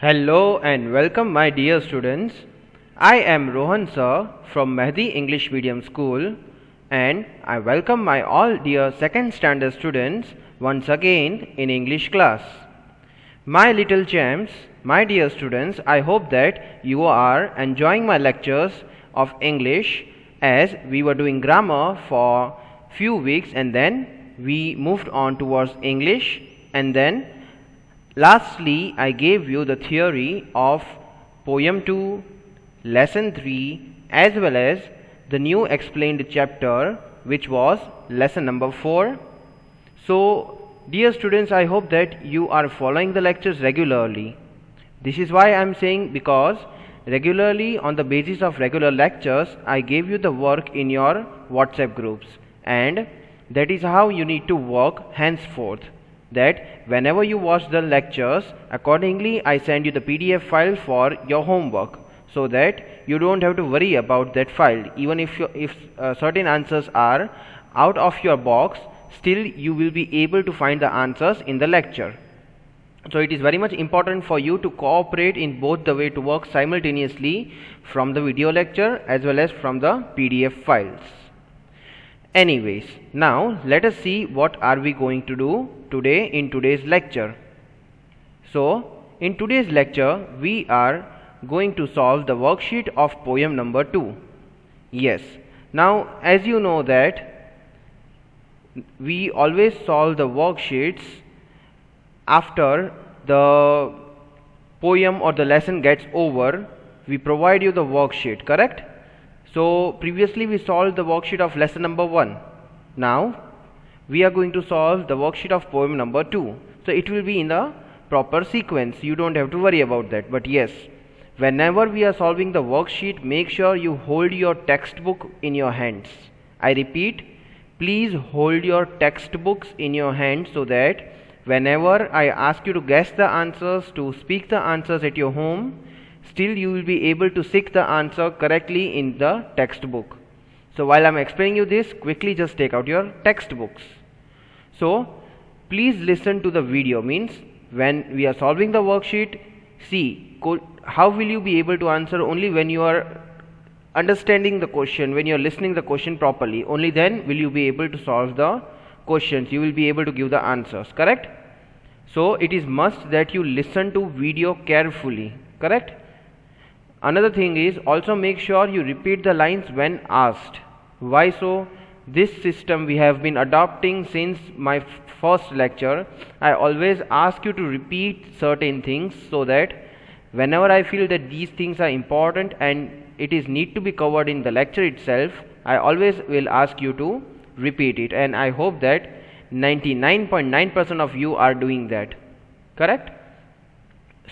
Hello and welcome my dear students. I am Rohan sir from Mehdi English Medium School and I welcome my all dear second standard students once again in English class. My little gems, my dear students, I hope that you are enjoying my lectures of English as we were doing grammar for few weeks and then we moved on towards English and then lastly, I gave you the theory of Poem 2, Lesson 3 as well as the new explained chapter which was lesson number 4. So, dear students, I hope that you are following the lectures regularly. This is why I am saying because regularly on the basis of regular lectures, I gave you the work in your WhatsApp groups and that is how you need to work henceforth. That whenever you watch the lectures, accordingly I send you the PDF file for your homework so that you don't have to worry about that file. Even if certain answers are out of your box, still you will be able to find the answers in the lecture. So it is very much important for you to cooperate in both the way to work simultaneously from the video lecture as well as from the PDF files. Anyways, now let us see what are we going to do today in today's lecture. So, in today's lecture, we are going to solve the worksheet of poem number 2. Yes, now as you know that we always solve the worksheets after the poem or the lesson gets over, we provide you the worksheet, correct? So previously we solved the worksheet of lesson number 1. Now we are going to solve the worksheet of poem number 2. So it will be in the proper sequence. You don't have to worry about that. But yes, whenever we are solving the worksheet, make sure you hold your textbook in your hands. I repeat, please hold your textbooks in your hands so that whenever I ask you to guess the answers, to speak the answers at your home, still you will be able to seek the answer correctly in the textbook. So while I am explaining you this, quickly just take out your textbooks. So please listen to the video, means when we are solving the worksheet, see how will you be able to answer only when you are understanding the question, when you are listening the question properly. Only then will you be able to solve the questions, you will be able to give the answers, correct? So it is must that you listen to video carefully, correct? Another thing is also make sure you repeat the lines when asked. Why so? This system we have been adopting since my first lecture. I always ask you to repeat certain things so that whenever I feel that these things are important and it is need to be covered in the lecture itself, I always will ask you to repeat it, and I hope that 99.9% of you are doing that, correct?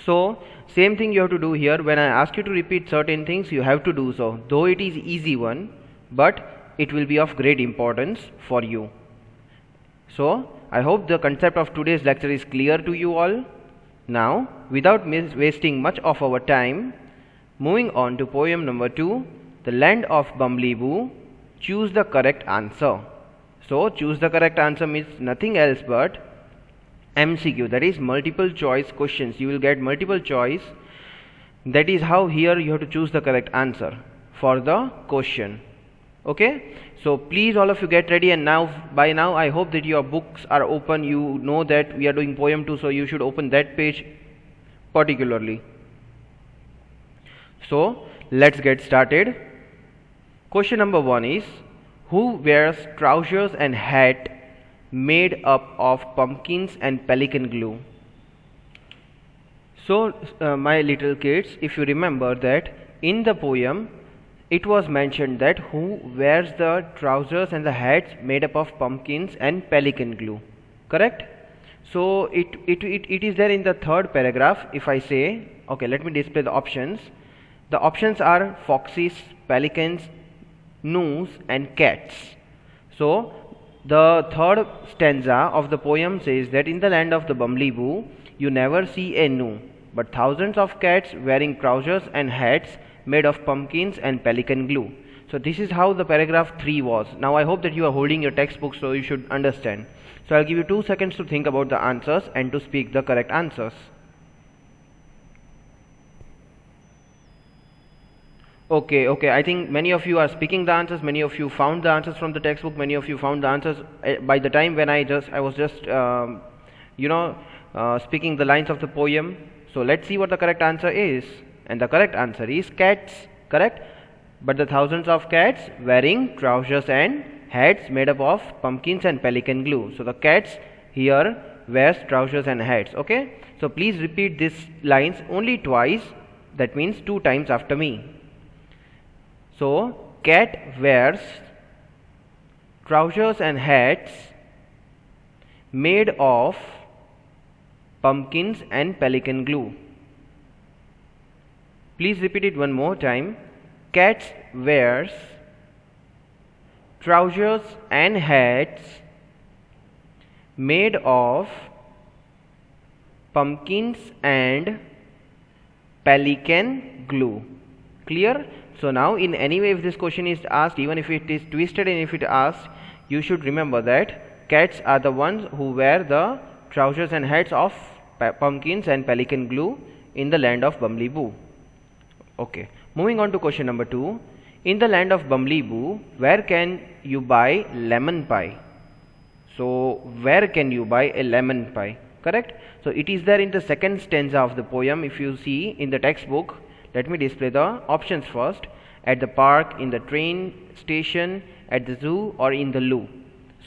So same thing you have to do here. When I ask you to repeat certain things, you have to do so, though it is easy one, but it will be of great importance for you. So I hope the concept of today's lecture is clear to you all. Now without wasting much of our time, moving on to poem number 2, The Land of Bumbleboo, choose the correct answer. So choose the correct answer means nothing else but MCQ, that is multiple choice questions. You will get multiple choice. That is how here you have to choose the correct answer for the question. Okay, so please all of you get ready, and now by now I hope that your books are open. You know that we are doing poem 2, so you should open that page particularly. So let's get started. Question number 1 is, who wears trousers and hat made up of pumpkins and pelican glue? So my little kids, if you remember that in the poem it was mentioned that who wears the trousers and the hats made up of pumpkins and pelican glue, correct? So it is there in the third paragraph. If I say, okay, let me display the options. The options are foxes, pelicans, gnus and cats. So the third stanza of the poem says that in the land of the Bumbleboo, you never see a gnu, but thousands of cats wearing trousers and hats made of pumpkins and pelican glue. So this is how the paragraph 3 was. Now I hope that you are holding your textbook, so you should understand. So I'll give you 2 seconds to think about the answers and to speak the correct answers. Okay. I think many of you are speaking the answers. Many of you found the answers from the textbook. Many of you found the answers by the time when I was just speaking the lines of the poem. So let's see what the correct answer is. And the correct answer is cats. Correct. But the thousands of cats wearing trousers and hats made up of pumpkins and pelican glue. So the cats here wears trousers and hats. Okay. So please repeat these lines only twice. That means 2 times after me. So, cat wears trousers and hats made of pumpkins and pelican glue. Please repeat it one more time. Cat wears trousers and hats made of pumpkins and pelican glue. Clear? So now in any way if this question is asked, even if it is twisted and if it asked, you should remember that cats are the ones who wear the trousers and hats of pumpkins and pelican glue in the land of Bumbleboo. Okay, moving on to question number 2. In the land of Bumbleboo, where can you buy lemon pie? So where can you buy a lemon pie? Correct? So it is there in the second stanza of the poem. If you see in the textbook, let me display the options first. At the park, in the train station, at the zoo, or in the loo.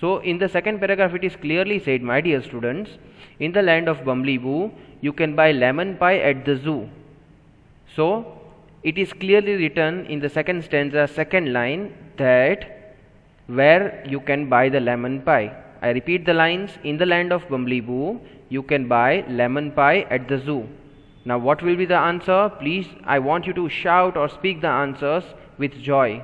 So in the second paragraph it is clearly said, my dear students, in the land of Bumbleboo you can buy lemon pie at the zoo. So it is clearly written in the second stanza, second line, that where you can buy the lemon pie. I repeat the lines. In the land of Bumbleboo you can buy lemon pie at the zoo. Now what will be the answer? Please, I want you to shout or speak the answers with joy.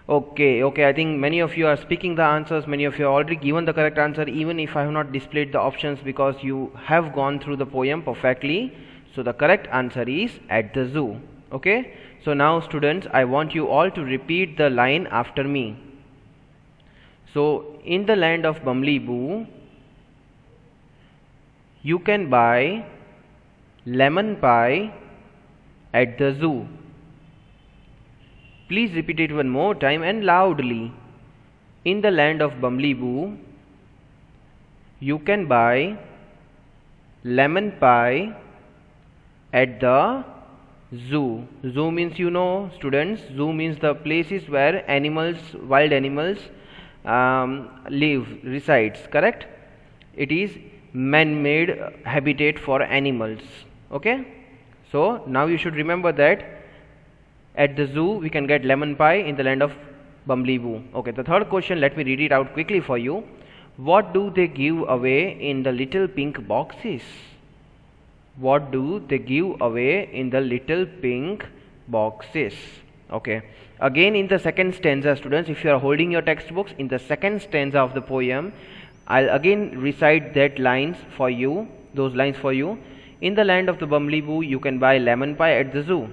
Okay, I think many of you are speaking the answers. Many of you have already given the correct answer, even if I have not displayed the options, because you have gone through the poem perfectly. So the correct answer is at the zoo. Okay, so now students, I want you all to repeat the line after me. So in the land of Bumbleboo you can buy lemon pie at the zoo. Please repeat it one more time and loudly. In the land of Bumbleboo you can buy lemon pie at the zoo. Zoo means, you know students, zoo means the places where animals, wild animals resides. Correct? It is man-made habitat for animals. Okay, so now you should remember that at the zoo we can get lemon pie in the land of Bumbleboo. Okay, the third question, let me read it out quickly for you. What do they give away in the little pink boxes? What do they give away in the little pink boxes? Okay, again in the second stanza, students, if you are holding your textbooks, in the second stanza of the poem, I'll again recite that lines for you, those lines for you. In the land of the Bumbleboo you can buy lemon pie at the zoo.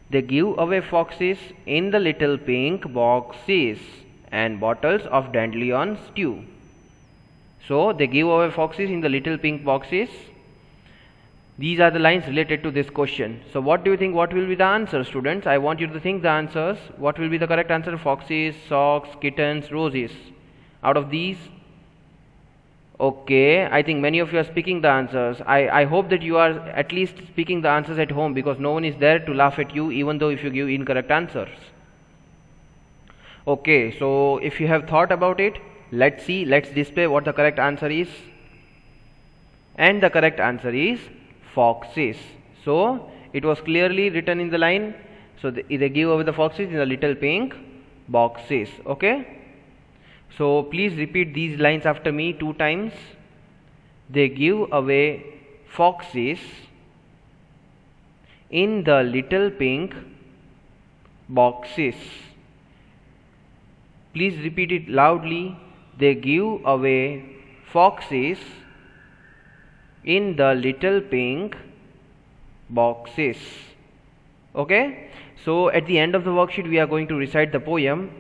They give away foxes in the little pink boxes and bottles of dandelion stew. So they give away foxes in the little pink boxes. These are the lines related to this question. So what do you think, what will be the answer, students? I want you to think the answers. What will be the correct answer? Foxes, socks, kittens, roses. Out of these, okay, I think many of you are speaking the answers. I hope that you are at least speaking the answers at home, because no one is there to laugh at you even though if you give incorrect answers. Okay, so if you have thought about it, let's display what the correct answer is. And the correct answer is foxes. So it was clearly written in the line. So they give away the foxes in the little pink boxes. Okay, so please repeat these lines after me 2 times. They give away foxes in the little pink boxes. Please repeat it loudly. They give away foxes in the little pink boxes. Okay, so at the end of the worksheet we are going to recite the poem.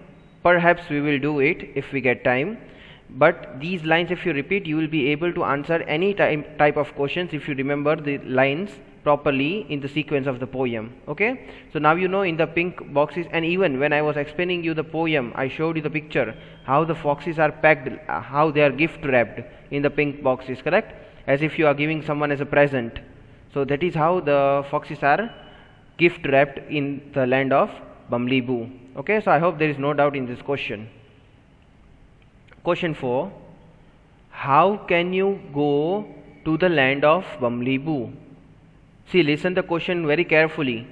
Perhaps we will do it if we get time, but these lines if you repeat, you will be able to answer any type of questions if you remember the lines properly in the sequence of the poem. Okay, so now you know in the pink boxes, and even when I was explaining you the poem, I showed you the picture how the foxes are packed, how they are gift wrapped in the pink boxes, correct, as if you are giving someone as a present. So that is how the foxes are gift wrapped in the land of Bumbleboo. Okay, so I hope there is no doubt in this question. Question 4. How can you go to the land of Bumbleboo? See, listen the question very carefully.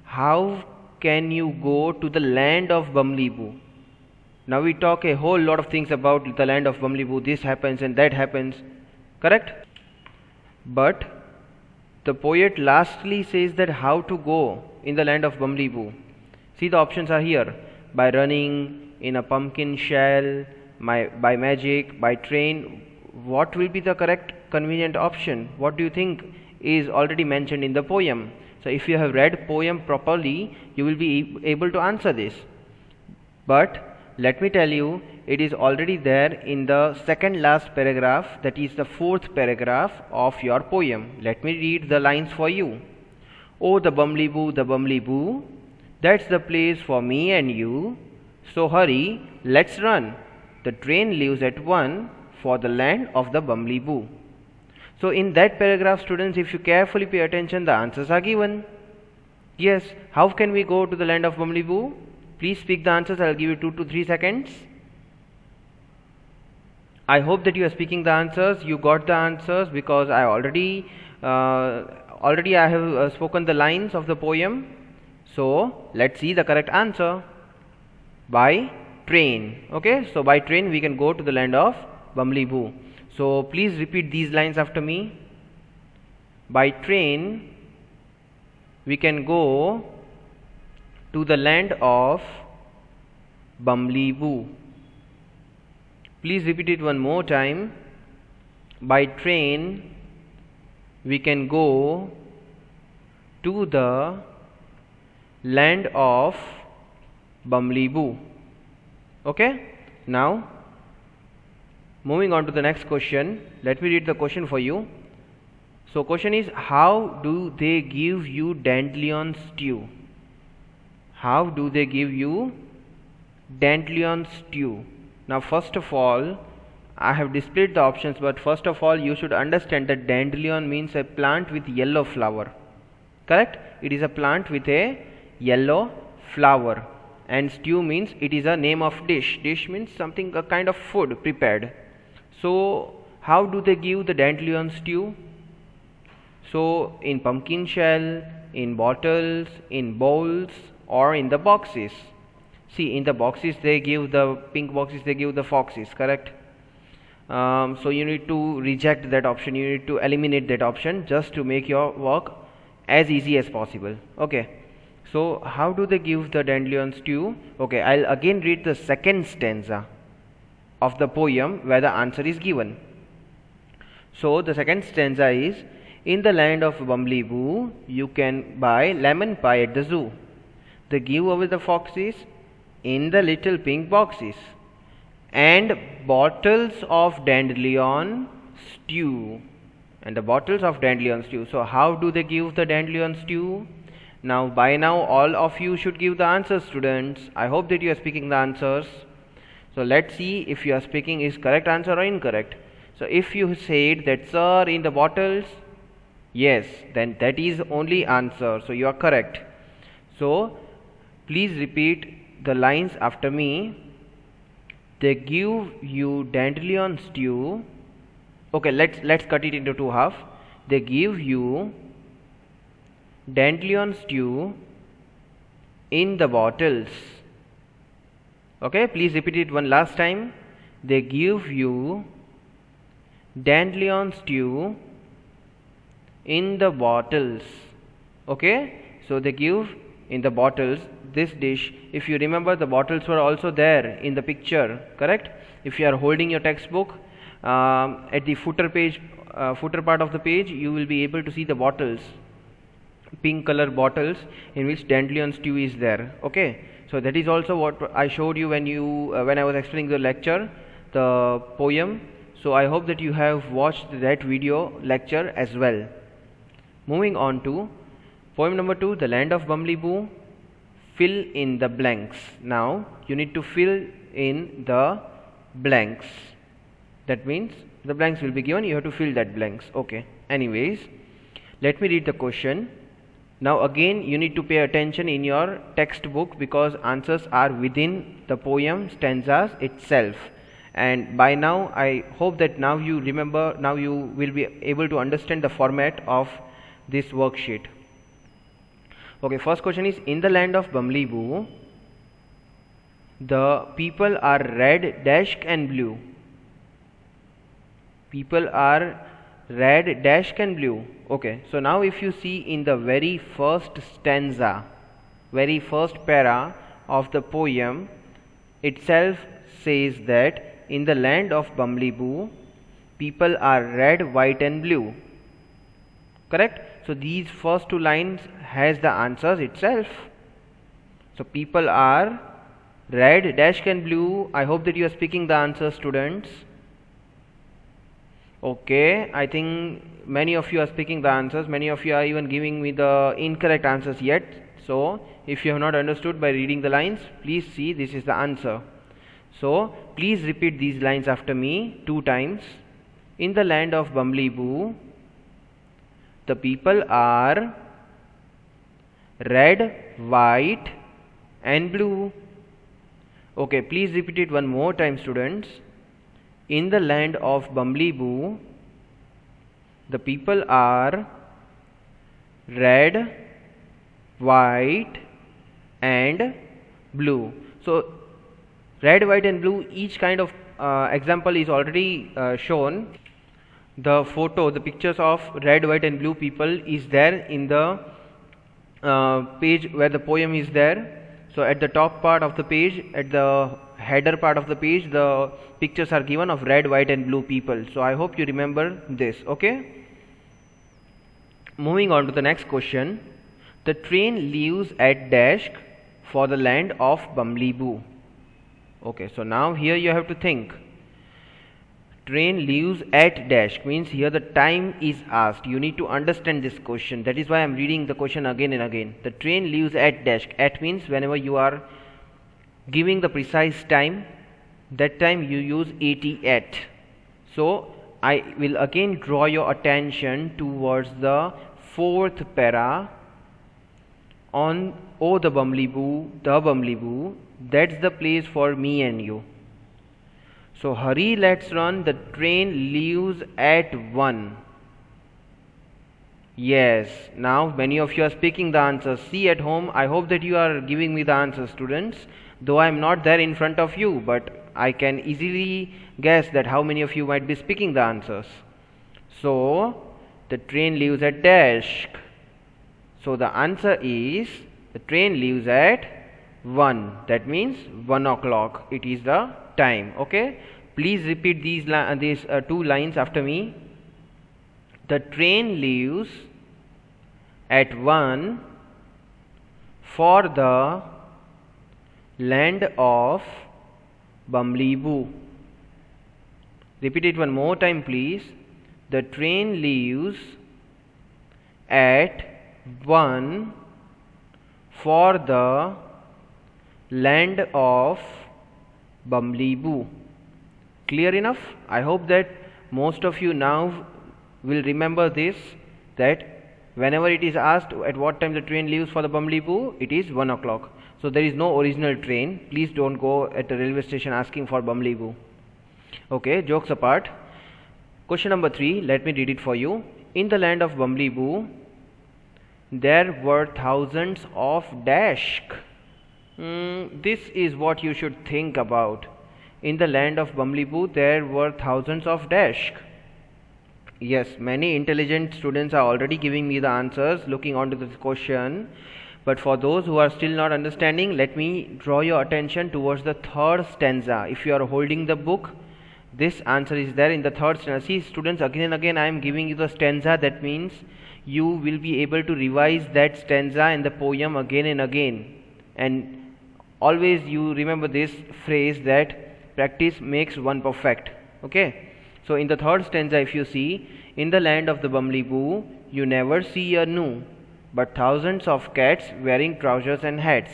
How can you go to the land of Bumbleboo? Now we talk a whole lot of things about the land of Bumbleboo. This happens and that happens, correct? But the poet lastly says that how to go in the land of Bumbleboo. See, the options are here: by running, in a pumpkin shell, by magic, by train. What will be the correct convenient option? What do you think is already mentioned in the poem? So if you have read poem properly, you will be able to answer this. But let me tell you, it is already there in the second last paragraph, that is the fourth paragraph of your poem. Let me read the lines for you. Oh, the Bumbleboo, that's the place for me and you. So hurry, let's run. The train leaves at 1 for the land of the Bumbleboo. So in that paragraph, students, if you carefully pay attention, the answers are given. Yes, how can we go to the land of Bumbleboo? Please speak the answers. I will give you 2 to 3 seconds. I hope that you are speaking the answers. You got the answers because I already I have spoken the lines of the poem. So let's see the correct answer. By train. Okay, so by train we can go to the land of Bumbleboo. So please repeat these lines after me. By train we can go to the land of Bumbleboo. Please repeat it one more time. By train we can go to the land of Bumbleboo. Okay, now moving on to the next question. Let me read the question for you. So question is, how do they give you dandelion stew? How do they give you dandelion stew? Now first of all, I have displayed the options, but first of all you should understand that dandelion means a plant with yellow flower, correct? It is a plant with a yellow flower, and stew means it is a name of dish. Dish means something, a kind of food prepared. So how do they give the dandelion stew? So in pumpkin shell, in bottles, in bowls, or in the boxes. See, in the boxes they give, the pink boxes they give the foxes, correct? So you need to reject that option, you need to eliminate that option just to make your work as easy as possible. Okay, so how do they give the dandelion stew? Okay, I'll again read the second stanza of the poem where the answer is given. So the second stanza is, in the land of Bumbleboo you can buy lemon pie at the zoo. They give away the foxes in the little pink boxes, and bottles of dandelion stew, and the bottles of dandelion stew. So how do they give the dandelion stew? Now by now all of you should give the answers, students. I hope that you are speaking the answers. So let's see if you are speaking is correct answer or incorrect. So if you said that sir in the bottles, yes, then that is only answer, so you are correct. So please repeat the lines after me. They give you dandelion stew. Okay, let's cut it into two half. They give you dandelion stew in the bottles. Okay, please repeat it one last time. They give you dandelion stew in the bottles. Okay, so they give in the bottles this dish. If you remember, the bottles were also there in the picture, correct? If you are holding your textbook, at the footer part of the page, you will be able to see the bottles, pink color bottles in which dandelion stew is there. Okay, so that is also what I showed you when I was explaining the lecture, the poem. So I hope that you have watched that video lecture as well. Moving on to poem number 2, The Land of Bumbleboo. Fill in the blanks. Now you need to fill in the blanks. That means the blanks will be given, you have to fill that blanks. Okay. Anyways, let me read the question. Now again you need to pay attention in your textbook because answers are within the poem stanzas itself. And by now I hope that now you remember, now you will be able to understand the format of this worksheet. Okay, first question is, in the land of Bumbleboo, the people are red, dash and blue. People are red, dash and blue. Okay, so now if you see in the very first stanza, very first para of the poem itself says that in the land of Bumbleboo, people are red, white and blue. Correct? So these first two lines has the answers itself. So people are red, dash and blue. I hope that you are speaking the answers, students. Okay, I think many of you are speaking the answers. Many of you are even giving me the incorrect answers yet. So if you have not understood by reading the lines, please see this is the answer. So please repeat these lines after me 2 times. In the land of Bumbleboo, the people are red, white and blue. Okay, please repeat it one more time, students. In the land of Bumbleboo, the people are red, white and blue. So red, white and blue, each kind of example is already shown. The photo, the pictures of red, white and blue people is there in the page where the poem is there. So at the top part of the page, at the header part of the page, the pictures are given of red, white and blue people. So I hope you remember this. Okay. Moving on to the next question. The train leaves at dash for the land of Bumbleboo. Okay, so now here you have to think. Train leaves at dash means here the time is asked. You need to understand this question. That is why I am reading the question again and again. The train leaves at dash. At means whenever you are giving the precise time, that time you use at. So I will again draw your attention towards the 4th para on the Bumbleboo. That's the place for me and you. So hurry, let's run. The train leaves at 1. Yes, now many of you are speaking the answers. See at home, I hope that you are giving me the answers, students. Though I am not there in front of you, but I can easily guess that how many of you might be speaking the answers. So the train leaves at dash. So the answer is the train leaves at 1. That means 1 o'clock. It is the time. Okay, please repeat these 2 lines after me. The train leaves at 1 for the land of Bumbleboo. Repeat it one more time, please. The train leaves at 1 for the land of Bumbleboo. Clear enough? I hope that most of you now will remember this, that whenever it is asked at what time the train leaves for the Bumbleboo, it is 1 o'clock. So there is no original train. Please don't go at the railway station asking for Bumbleboo. Okay, jokes apart. Question number 3, let me read it for you. In the land of Bumbleboo, there were thousands of dash. This is what you should think about. In the land of Bumbleboo, there were thousands of dash. Yes, many intelligent students are already giving me the answers looking onto this question. But for those who are still not understanding, let me draw your attention towards the 3rd stanza. If you are holding the book, this answer is there in the 3rd stanza. See, students, again and again I am giving you the stanza. That means you will be able to revise that stanza and the poem again and again. And always you remember this phrase that practice makes one perfect. Okay. So in the 3rd stanza, if you see, In the land of the Bumbleboo, you never see a gnu, but thousands of cats wearing trousers and hats.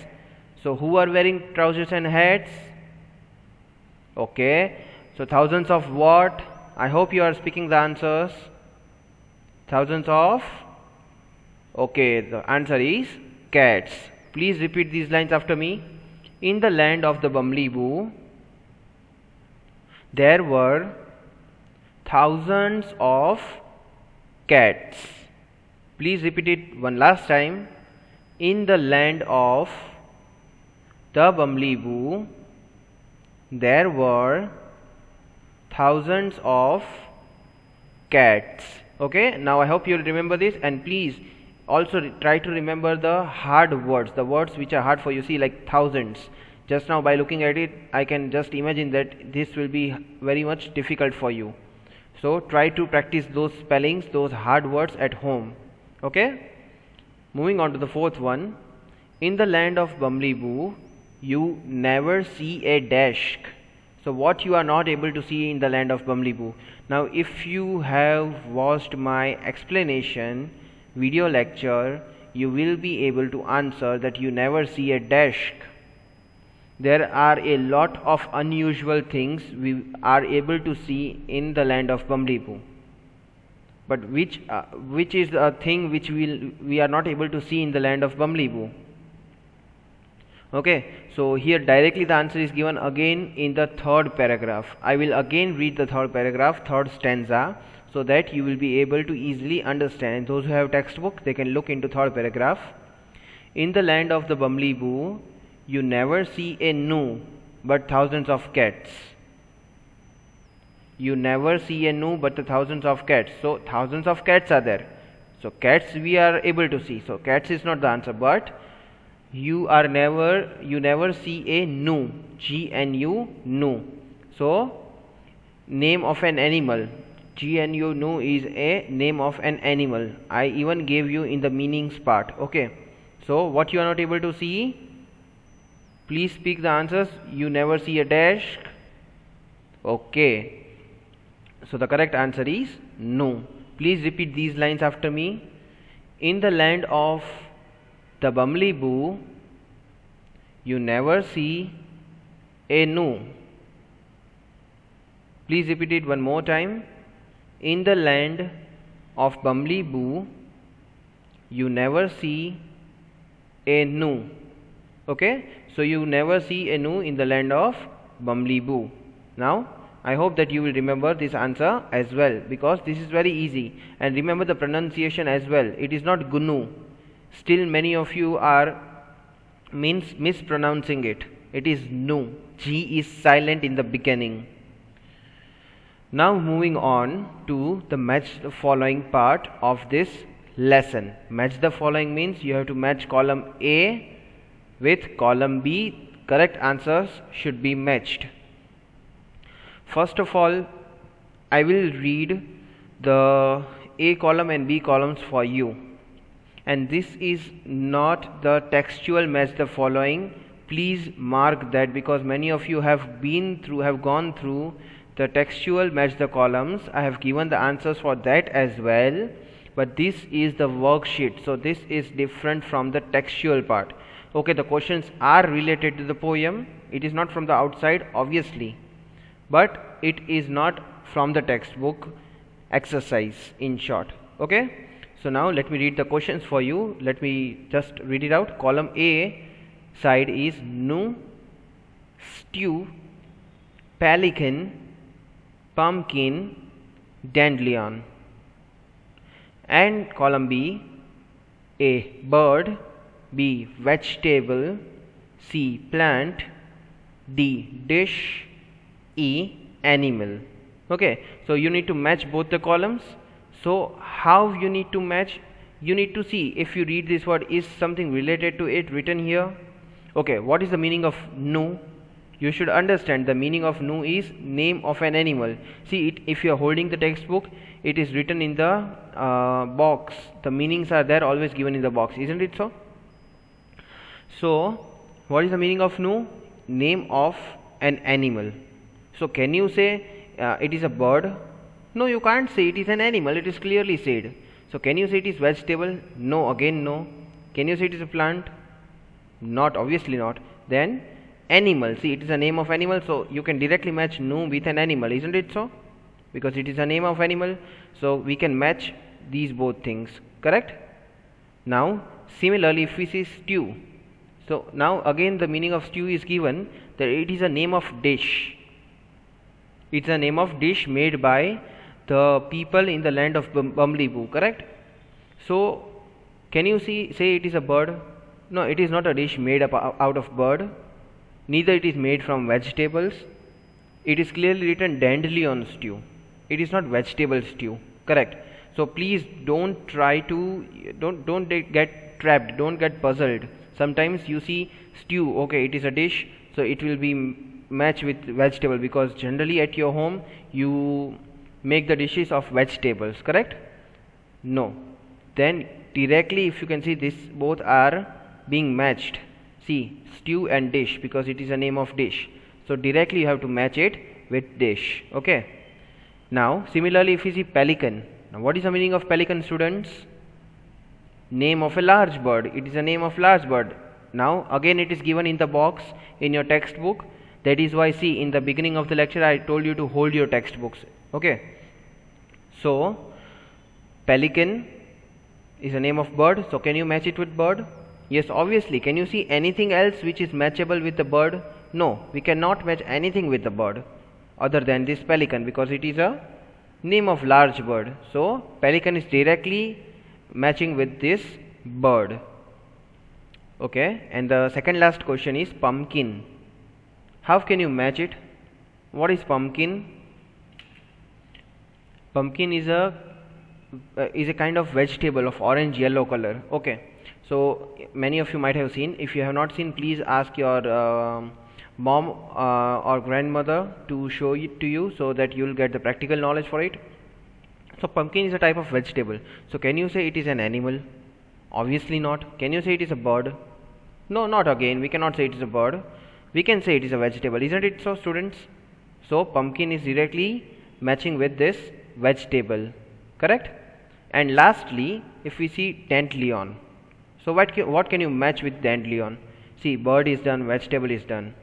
So who are wearing trousers and hats? Okay, so thousands of what? I hope you are speaking the answers. Thousands of, okay, the answer is cats. Please repeat these lines after me. In the land of the Bumbleboo, there were thousands of cats. Please repeat it one last time. In the land of the Bumbleboo, there were thousands of cats. Okay, now I hope you will remember this, and please also try to remember the hard words, the words which are hard for you. See, like thousands. Just now by looking at it, I can just imagine that this will be very much difficult for you. So try to practice those spellings, those hard words at home. Okay, moving on to the fourth one. In the land of Bumbleboo, you never see a desk. So what you are not able to see in the land of Bumbleboo. Now if you have watched my explanation video lecture, you will be able to answer that you never see a desk. There are a lot of unusual things we are able to see in the land of Bumbleboo. But which is a thing which we are not able to see in the land of Bumbleboo? Okay, so here directly the answer is given again in the third paragraph. I will again read the third paragraph, third stanza, so that you will be able to easily understand. And those who have textbook, they can look into third paragraph. In the land of the Bumbleboo, you never see a gnu, but thousands of cats. You never see a gnu, but the thousands of cats. So thousands of cats are there. So cats we are able to see. So cats is not the answer, but you never see a gnu, G-N-U, gnu. So name of an animal. GNU, gnu is a name of an animal. I even gave you in the meanings part. Okay, so what you are not able to see, please speak the answers. You never see a desk. Okay, so the correct answer is no. Please repeat these lines after me. In the land of the Bumbleboo, you never see a gnu. Please repeat it one more time. In the land of Bumbleboo, you never see a gnu. Okay, so you never see a gnu in the land of Bumbleboo. Now I hope that you will remember this answer as well, because this is very easy. And remember the pronunciation as well. It is not gnu. Still many of you are mispronouncing it. It is gnu. G is silent in the beginning. Now moving on to the match the following part of this lesson. Match the following means you have to match column A with column B. Correct answers should be matched. First of all, I will read the A column and B columns for you. And this is not the textual match the following. Please mark that, because many of you have gone through the textual match the columns. I have given the answers for that as well, but this is the worksheet, so this is different from the textual part. Okay, the questions are related to the poem. It is not from the outside, obviously, but it is not from the textbook exercise, in short. Okay, so now let me read the questions for you. Let me just read it out. Column A side is gnu, stew, pelican, pumpkin, dandelion. And column B, A bird, B vegetable, C plant, D dish, E animal. Okay, so you need to match both the columns. So how you need to match? You need to see if you read this word, is something related to it written here? Okay, what is the meaning of gnu? You should understand the meaning of gnu is name of an animal. See it, if you are holding the textbook, it is written in the box. The meanings are there, always given in the box, isn't it so? So what is the meaning of gnu? Name of an animal. So can you say it is a bird? No, you can't say it is an animal, it is clearly said. So can you say it is vegetable? No, again no. Can you say it is a plant? Not, obviously not. Then animal, see it is a name of animal, so you can directly match nu with an animal, isn't it so? Because it is a name of animal, so we can match these both things, correct? Now similarly, if we see stew, so now again the meaning of stew is given that it is a name of dish. It's a name of dish made by the people in the land of Bumbleboo, correct? So can you say it is a bird? No, it is not a dish made up out of bird, neither it is made from vegetables. It is clearly written dandelion stew. It is not vegetable stew, correct? So please don't try to don't get trapped, don't get puzzled. Sometimes you see stew, okay, it is a dish, so it will be matched with vegetable, because generally at your home you make the dishes of vegetables, correct? No, then directly if you can see this, both are being matched. See, stew and dish, because it is a name of dish, so directly you have to match it with dish. Okay, now similarly if you see pelican, now what is the meaning of pelican, students? Name of a large bird. It is a name of large bird. Now again it is given in the box in your textbook. That is why, see, in the beginning of the lecture I told you to hold your textbooks. Okay, so pelican is a name of bird, so can you match it with bird? Yes, obviously. Can you see anything else which is matchable with the bird? No, we cannot match anything with the bird other than this pelican, because it is a name of large bird. So pelican is directly matching with this bird. Okay, and the second last question is pumpkin. How can you match it? What is pumpkin? Pumpkin is a kind of vegetable of orange yellow color. Okay, so many of you might have seen. If you have not seen, please ask your mom or grandmother to show it to you, so that you will get the practical knowledge for it. So pumpkin is a type of vegetable. So can you say it is an animal? Obviously not. Can you say it is a bird? No, not again. We cannot say it is a bird. We can say it is a vegetable, isn't it so, students? So pumpkin is directly matching with this vegetable, correct? And lastly, if we see dandelion, so what can you match with dandelion? See, bird is done, vegetable is done,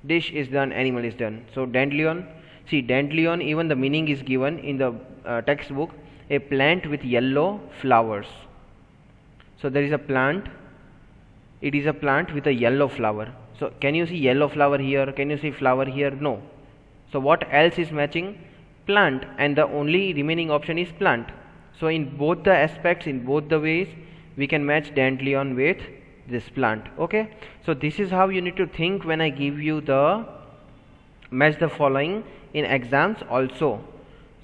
dish is done, animal is done. So dandelion, see, dandelion, even the meaning is given in the textbook, a plant with yellow flowers. So there is a plant, it is a plant with a yellow flower. So can you see yellow flower here? Can you see flower here? No. So what else is matching? Plant, and the only remaining option is plant. So in both the aspects, in both the ways, we can match dandelion with this plant. Okay, so this is how you need to think when I give you the match the following in exams also.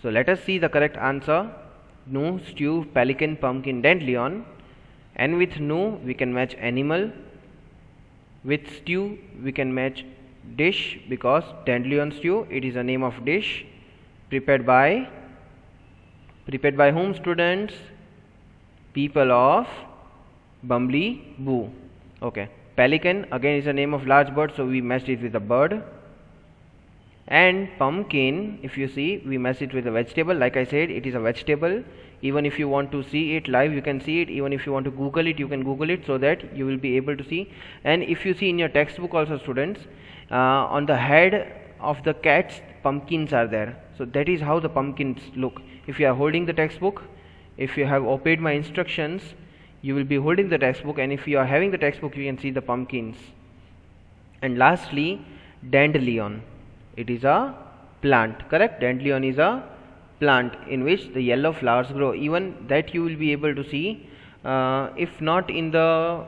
So let us see the correct answer. Nu, stew, pelican, pumpkin, dandelion. And with nu we can match animal. With stew we can match dish, because dandelion stew, it is a name of dish prepared by whom, students? People of Bumbleboo. Okay, pelican again is a name of large bird, so we matched it with a bird. And pumpkin, if you see, we matched it with a vegetable. Like I said, it is a vegetable. Even if you want to see it live, you can see it. Even if you want to Google it, you can Google it, so that you will be able to see. And if you see in your textbook also, students, on the head of the cats, pumpkins are there. So that is how the pumpkins look. If you are holding the textbook, if you have obeyed my instructions, you will be holding the textbook, and if you are having the textbook, you can see the pumpkins. And lastly, dandelion. It is a plant, correct? Dandelion is a plant in which the yellow flowers grow. Even that you will be able to see. If not in the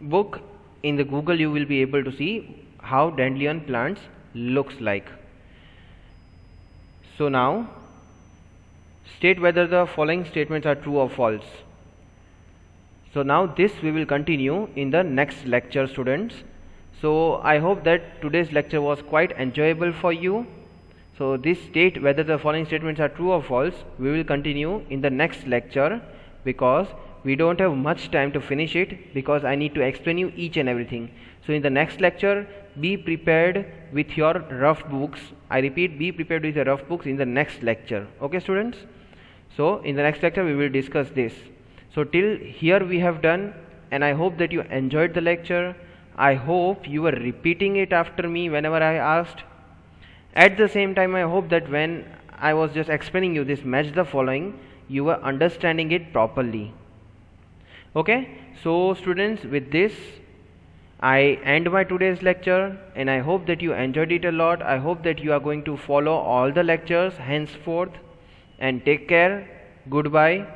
book, in the Google you will be able to see how dandelion plants looks like. So now state whether the following statements are true or false. So now this we will continue in the next lecture, students. So I hope that today's lecture was quite enjoyable for you. So this state whether the following statements are true or false, we will continue in the next lecture, because we don't have much time to finish it because I need to explain you each and everything. So in the next lecture, be prepared with your rough books. I repeat, be prepared with your rough books in the next lecture. Okay students? So in the next lecture we will discuss this. So till here we have done, and I hope that you enjoyed the lecture. I hope you were repeating it after me whenever I asked. At the same time, I hope that when I was just explaining you this match the following, you were understanding it properly. Okay, so students, with this I end my today's lecture, and I hope that you enjoyed it a lot. I hope that you are going to follow all the lectures henceforth, and take care. Goodbye.